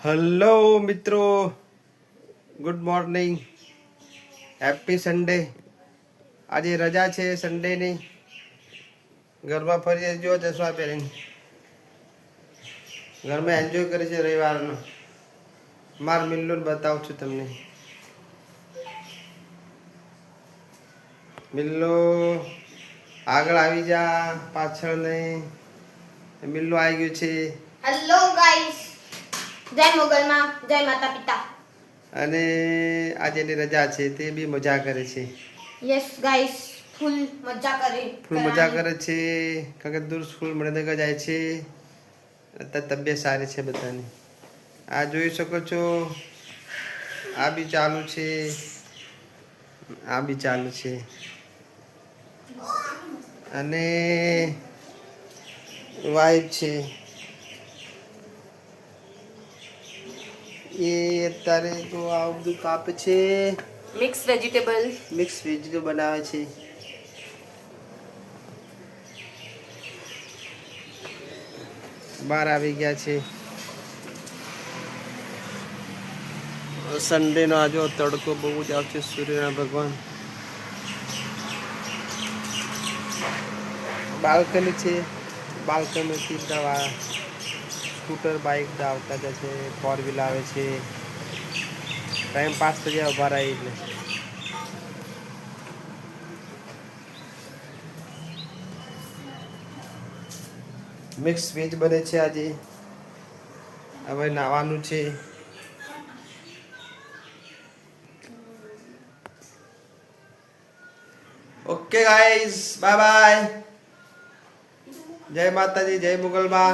Hello મિત્રો, good morning, happy Sunday. આજે રજા છે સન્ડેની. ઘરમાં ફરી જો ચશ્મા પહેરીને ઘરમાં એન્જોય કરે છે રવિવારનો. માર મિલ્લુન બતાવું છું તમને. મિલ્લો આગળ આવી જા, પાછળ નહીં. મિલ્લો આવી ગયું છે. હેલો ગાઈસ, જય મોગલમાં, જય માતા પિતા. અને આજે એની રજા છે, તે બી મજા કરે છે. યસ ગાઈસ, ફૂલ મજા કરે. ફૂલ મજા કરે છે, કારણ કે દૂર સ્કૂલ મણિનગર જાય છે. અત્યારે તબિયત સારી છે બધાની. આ જોઈ શકો છો, આ બી ચાલુ છે, આ બી ચાલુ છે. અને વાઈફ છે એ અત્યારે તો આ બધું કાપે છે. મિક્સ વેજીટેબલ બનાવે છે. બહાર આવી ગયા છે. સન્ડેનો આજો તડકો બહુ જ આવશે. સૂર્યના ભગવાન. બાલ્કની છે, બાલ્કનીથી દવા સ્કૂટર બાઇક આવતા જશે, ફોર વ્હીલ આવે છે. ટાઈમ પાસ થઈ જાય ઉભા રહી એટલે. મિક્સ વેજ બને છે આજે. હવે નાવાનું છે. Okay guys, bye bye. જય માતાજી, જય મુગલબા.